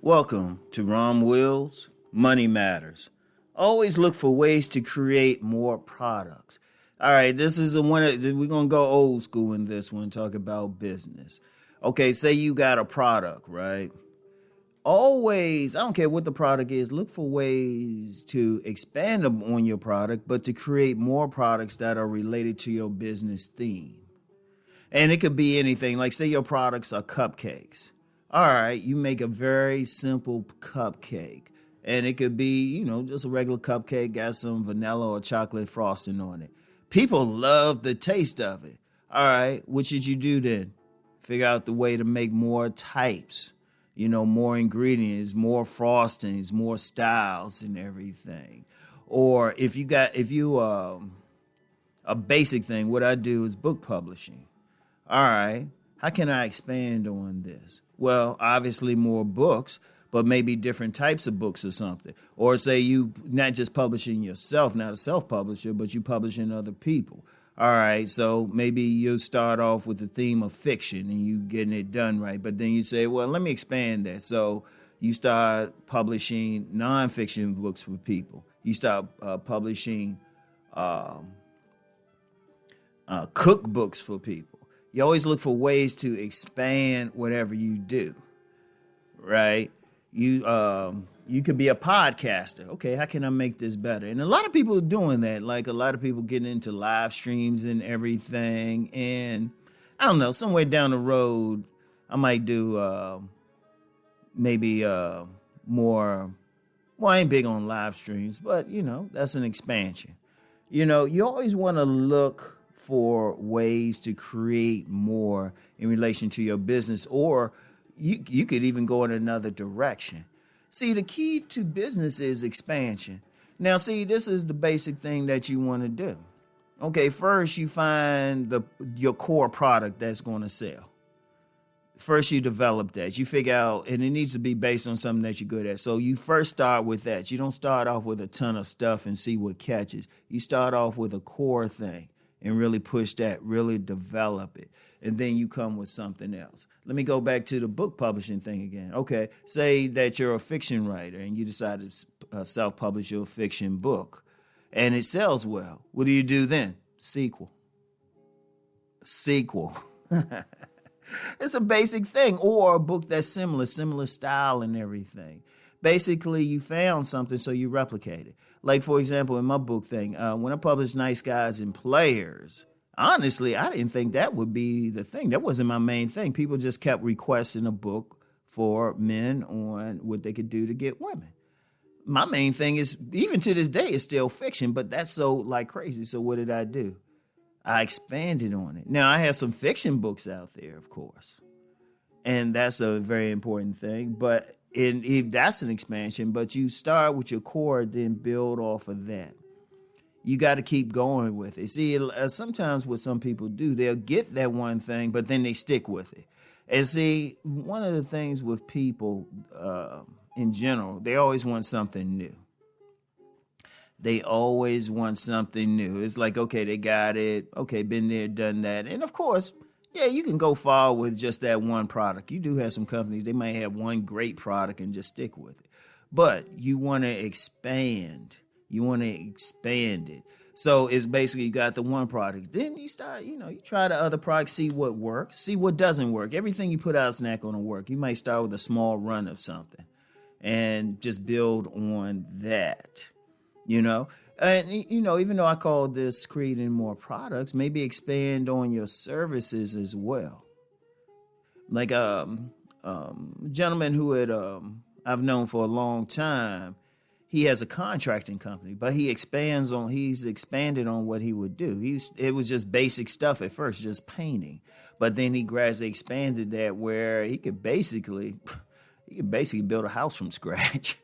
Welcome to Rom Wills, Money Matters. Always look for ways to create more products. All right, this is we're going to go old school in this one, talk about business. Okay, say you got a product, right? Always, I don't care what the product is, look for ways to expand on your product, but to create more products that are related to your business theme. And it could be anything, like say your products are cupcakes. All right, you make a very simple cupcake. And it could be, just a regular cupcake, got some vanilla or chocolate frosting on it. People love the taste of it. All right, what should you do then? Figure out the way to make more types, more ingredients, more frostings, more styles and everything. Or if you a basic thing, what I do is book publishing. All right, how can I expand on this? Well, obviously more books, but maybe different types of books or something. Or say you not just publishing yourself, not a self-publisher, but you publishing other people. All right, so maybe you'll start off with the theme of fiction and you getting it done right. But then you say, well, let me expand that. So you start publishing nonfiction books for people. You start publishing cookbooks for people. You always look for ways to expand whatever you do, right? You could be a podcaster. Okay, how can I make this better? And a lot of people are doing that. Like a lot of people getting into live streams and everything. And I don't know, somewhere down the road, I might do maybe more. Well, I ain't big on live streams, but that's an expansion. You always want to look for ways to create more in relation to your business, or you could even go in another direction. See, the key to business is expansion. Now, see, this is the basic thing that you want to do. Okay, first you find your core product that's going to sell. First you develop that. You figure out, and it needs to be based on something that you're good at. So you first start with that. You don't start off with a ton of stuff and see what catches. You start off with a core thing and really push that, really develop it. And then you come with something else. Let me go back to the book publishing thing again. Okay, say that you're a fiction writer and you decide to self-publish your fiction book and it sells well. What do you do then? Sequel. It's a basic thing. Or a book that's similar style and everything. Basically, you found something, so you replicate it. Like, for example, in my book thing, when I published Nice Guys and Players, honestly, I didn't think that would be the thing. That wasn't my main thing. People just kept requesting a book for men on what they could do to get women. My main thing is, even to this day, it's still fiction, but that's so like crazy. So what did I do? I expanded on it. Now, I have some fiction books out there, of course, and that's a very important thing, but if that's an expansion, but you start with your core, then build off of that. You got to keep going with it. See, sometimes what some people do, they'll get that one thing, but then they stick with it. And see, one of the things with people in general, they always want something new. They always want something new. It's like, okay, they got it. Okay, been there, done that. And of course, yeah, you can go far with just that one product. You do have some companies, they might have one great product and just stick with it. But you want to expand. You want to expand it. So it's basically you got the one product. Then you start, you try the other products, see what works, see what doesn't work. Everything you put out is not going to work. You might start with a small run of something and just build on that, And, even though I call this creating more products, maybe expand on your services as well. Like a gentleman who I've known for a long time, he has a contracting company, but he's expanded on what he would do. It was just basic stuff at first, just painting. But then he gradually expanded that where he could basically build a house from scratch.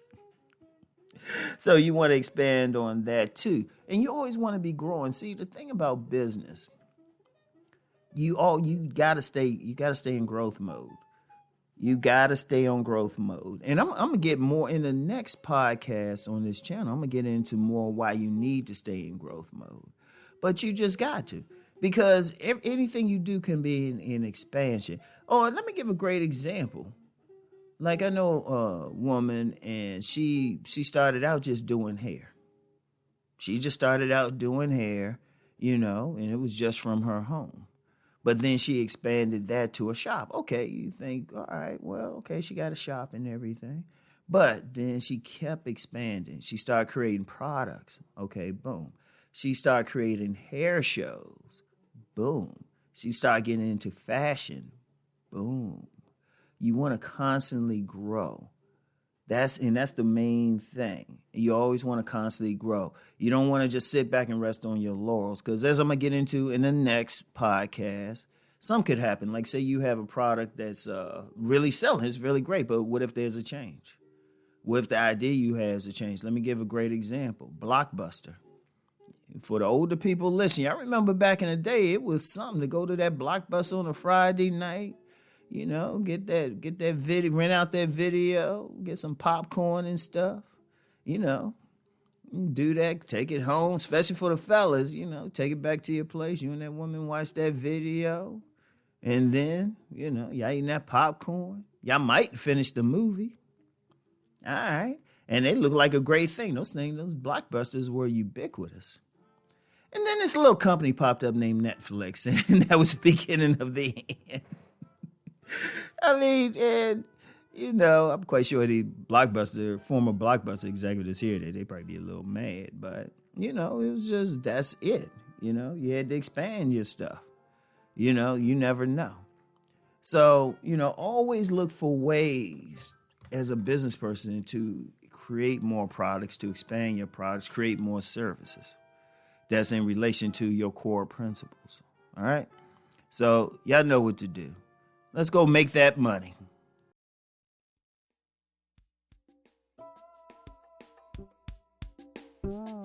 So you want to expand on that too. And you always want to be growing. See, the thing about business, you gotta stay in growth mode. You gotta stay on growth mode. And I'm gonna get more in the next podcast on this channel. I'm gonna get into more why you need to stay in growth mode. But you just got to. Because anything you do can be in expansion. Or let me give a great example. Like I know a woman, and she started out just doing hair. She just started out doing hair, and it was just from her home. But then she expanded that to a shop. Okay, you think, all right, well, okay, she got a shop and everything. But then she kept expanding. She started creating products. Okay, boom. She started creating hair shows. Boom. She started getting into fashion. Boom. You want to constantly grow. That's the main thing. You always want to constantly grow. You don't want to just sit back and rest on your laurels, because as I'm going to get into in the next podcast, some could happen. Like say you have a product that's really selling. It's really great, but what if there's a change? What if the idea you have is a change? Let me give a great example. Blockbuster. For the older people listening, I remember back in the day, it was something to go to that Blockbuster on a Friday night. Get that video, rent out that video, get some popcorn and stuff, do that, take it home, especially for the fellas, take it back to your place. You and that woman watch that video, and then, y'all eating that popcorn. Y'all might finish the movie. All right. And they look like a great thing. Those Blockbusters were ubiquitous. And then this little company popped up named Netflix, and that was the beginning of the end. I mean, and I'm quite sure the former Blockbuster executives here, they probably be a little mad, but it was just, that's it. You had to expand your stuff. You never know. So, always look for ways as a business person to create more products, to expand your products, create more services. That's in relation to your core principles. All right. So y'all know what to do. Let's go make that money. Yeah.